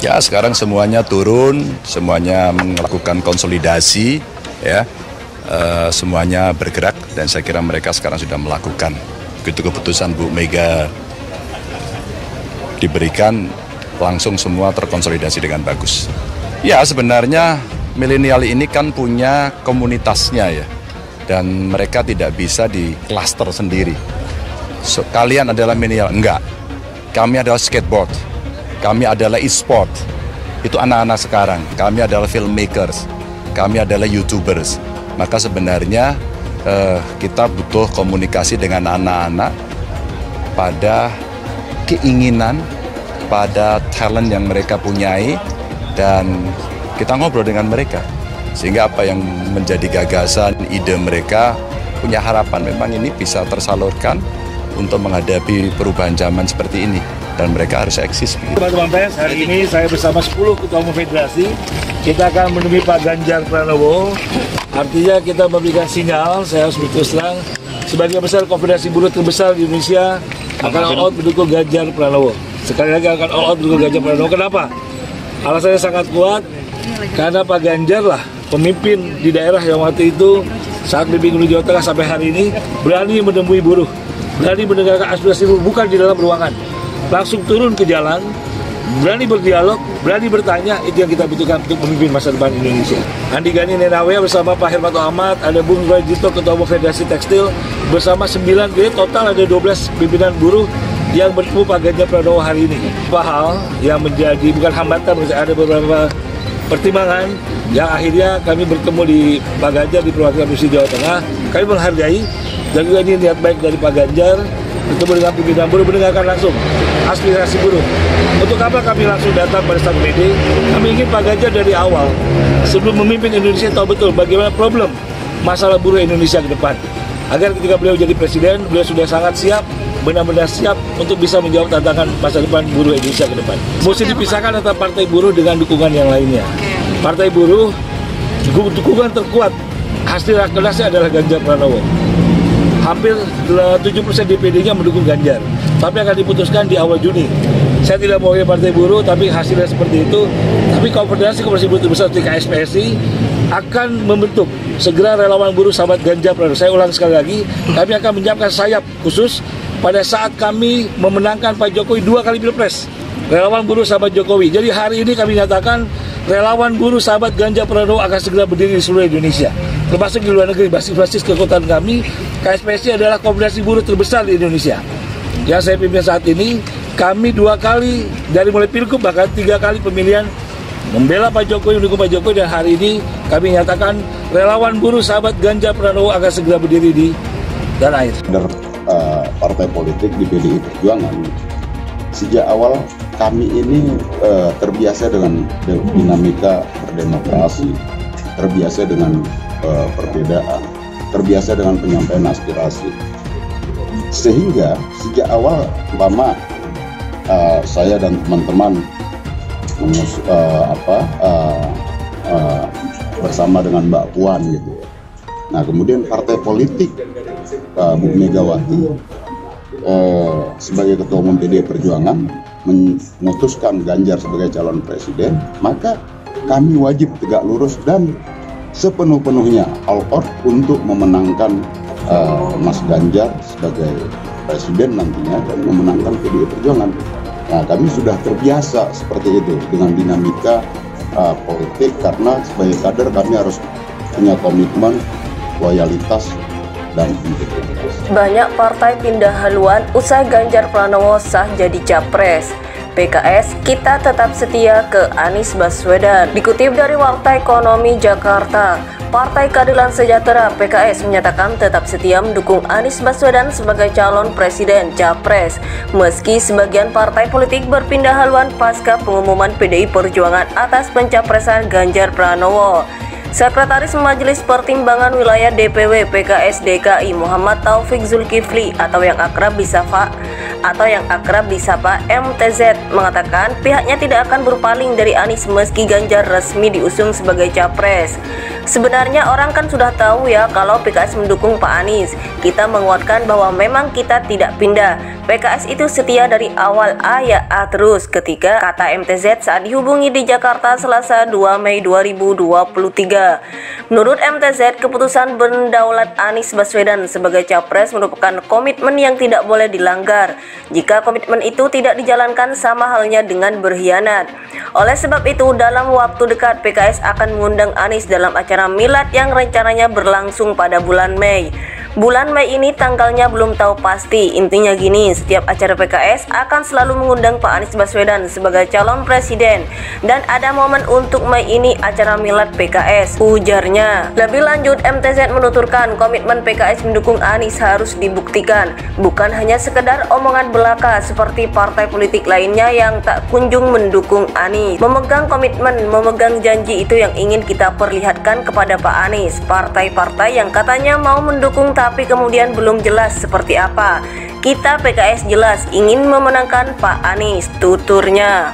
Ya, sekarang semuanya turun, semuanya melakukan konsolidasi, ya, semuanya bergerak, dan saya kira mereka sekarang sudah melakukan. Begitu keputusan Bu Mega diberikan, langsung semua terkonsolidasi dengan bagus. Ya, sebenarnya milenial ini kan punya komunitasnya ya, dan mereka tidak bisa di klaster sendiri. Kalian adalah milenial, enggak. Kami adalah skateboard, kami adalah e-sport, itu anak-anak sekarang. Kami adalah filmmakers, kami adalah YouTubers. Maka sebenarnya kita butuh komunikasi dengan anak-anak pada keinginan, pada talent yang mereka punyai, dan kita ngobrol dengan mereka. Sehingga apa yang menjadi gagasan, ide mereka, punya harapan memang ini bisa tersalurkan untuk menghadapi perubahan zaman seperti ini, dan mereka harus eksis. Teman-teman pers, hari ini saya bersama 10 ketua umum federasi, kita akan menemui Pak Ganjar Pranowo. Artinya kita memberikan sinyal, saya harus berterus terang, sebagai besar konfederasi buruh terbesar di Indonesia akan all out mendukung Ganjar Pranowo. Sekali lagi akan all out mendukung Ganjar Pranowo. Kenapa? Alasannya sangat kuat, karena Pak Ganjar lah pemimpin di daerah yang waktu itu saat memimpin Jawa Tengah sampai hari ini berani menemui buruh, berani mendengarkan aspirasi buruh, bukan di dalam ruangan, langsung turun ke jalan, berani berdialog, berani bertanya. Itu yang kita butuhkan untuk memimpin masa depan Indonesia. Andi Gani Nenawea bersama Pak Hermanto Ahmad, ada Bung Rajito, Ketua Umum Federasi Tekstil, bersama 9, jadi total ada 12 pimpinan buruh yang bertemu Pak Ganjar Pranowo hari ini. Apa hal yang menjadi bukan hambatan, ada beberapa pertimbangan yang akhirnya kami bertemu di Pak Ganjar di perwakilan Provinsi Jawa Tengah. Kami menghargai dan juga ini niat baik dari Pak Ganjar bertemu dengan pimpinan buruh, mendengarkan langsung aspirasi buruh. Untuk apa kami langsung datang pada saat ini? Kami ingin Pak Ganjar dari awal, sebelum memimpin Indonesia, tahu betul bagaimana problem masalah buruh Indonesia ke depan. Agar ketika beliau jadi presiden, beliau sudah sangat siap, benar-benar siap untuk bisa menjawab tantangan masa depan buruh Indonesia ke depan. Mesti dipisahkan antara partai buruh dengan dukungan yang lainnya. Partai buruh, dukungan terkuat hasil rakernasnya adalah Ganjar Pranowo. Hampir 70% DPD-nya mendukung Ganjar, tapi akan diputuskan di awal Juni. Saya tidak mau partai buruh, tapi hasilnya seperti itu. Tapi Konfederasi Buruh Terbesar KSPSI akan membentuk segera relawan buruh sahabat Ganjar Pranowo. Saya ulang sekali lagi, kami akan menyiapkan sayap khusus pada saat kami memenangkan Pak Jokowi 2 kali Pilpres. Relawan buruh sahabat Jokowi. Jadi hari ini kami nyatakan relawan buruh sahabat Ganjar Pranowo akan segera berdiri di seluruh Indonesia, termasuk di luar negeri. Basis kekuatan kami, KSPSI adalah konfederasi buruh terbesar di Indonesia. Yang saya pimpin saat ini, kami 2 kali dari mulai Pilgub bahkan 3 kali pemilihan membela Pak Jokowi, mendukung Pak Jokowi, dan hari ini kami nyatakan relawan buruh sahabat Ganjar Pranowo akan segera berdiri di tanah air. Partai politik di PDI Perjuangan, sejak awal kami ini terbiasa dengan dinamika berdemokrasi, terbiasa dengan perbedaan, terbiasa dengan penyampaian aspirasi. Sehingga sejak awal saya dan teman-teman bersama dengan Mbak Puan gitu. Nah, kemudian partai politik Bu Megawati sebagai Ketua Umum PDI Perjuangan memutuskan Ganjar sebagai calon presiden, maka kami wajib tegak lurus dan sepenuh-penuhnya all out untuk memenangkan Mas Ganjar sebagai presiden nantinya dan memenangkan PDI Perjuangan. Nah, kami sudah terbiasa seperti itu dengan dinamika politik, karena sebagai kader kami harus punya komitmen, loyalitas, dan integritas. Banyak partai pindah haluan usai Ganjar Pranowo sah jadi capres. PKS, kita tetap setia ke Anies Baswedan. Dikutip dari Warta Ekonomi Jakarta, Partai Keadilan Sejahtera PKS menyatakan tetap setia mendukung Anies Baswedan sebagai calon presiden capres, meski sebagian partai politik berpindah haluan pasca pengumuman PDI Perjuangan atas pencapresan Ganjar Pranowo. Sekretaris Majelis Pertimbangan Wilayah DPW PKS DKI Muhammad Taufik Zulkifli atau yang akrab disapa atau yang akrab disapa MTZ mengatakan pihaknya tidak akan berpaling dari Anies meski Ganjar resmi diusung sebagai capres. Sebenarnya orang kan sudah tahu ya kalau PKS mendukung Pak Anies. Kita menguatkan bahwa memang kita tidak pindah. PKS itu setia dari awal A ya A terus, ketika kata MTZ saat dihubungi di Jakarta Selasa 2 Mei 2023. Menurut MTZ, keputusan berdaulat Anies Baswedan sebagai capres merupakan komitmen yang tidak boleh dilanggar. Jika komitmen itu tidak dijalankan sama halnya dengan berkhianat. Oleh sebab itu, dalam waktu dekat PKS akan mengundang Anies dalam acara milad yang rencananya berlangsung pada bulan Mei. Bulan Mei ini tanggalnya belum tahu pasti. Intinya gini, setiap acara PKS akan selalu mengundang Pak Anies Baswedan sebagai calon presiden. Dan ada momen untuk Mei ini acara milad PKS, ujarnya. Lebih lanjut, MTZ menuturkan komitmen PKS mendukung Anies harus dibuktikan. Bukan hanya sekedar omongan belaka seperti partai politik lainnya yang tak kunjung mendukung Anies. Memegang komitmen, memegang janji itu yang ingin kita perlihatkan kepada Pak Anies. Partai-partai yang katanya mau mendukung tapi kemudian belum jelas seperti apa. Kita PKS jelas ingin memenangkan Pak Anies, tuturnya.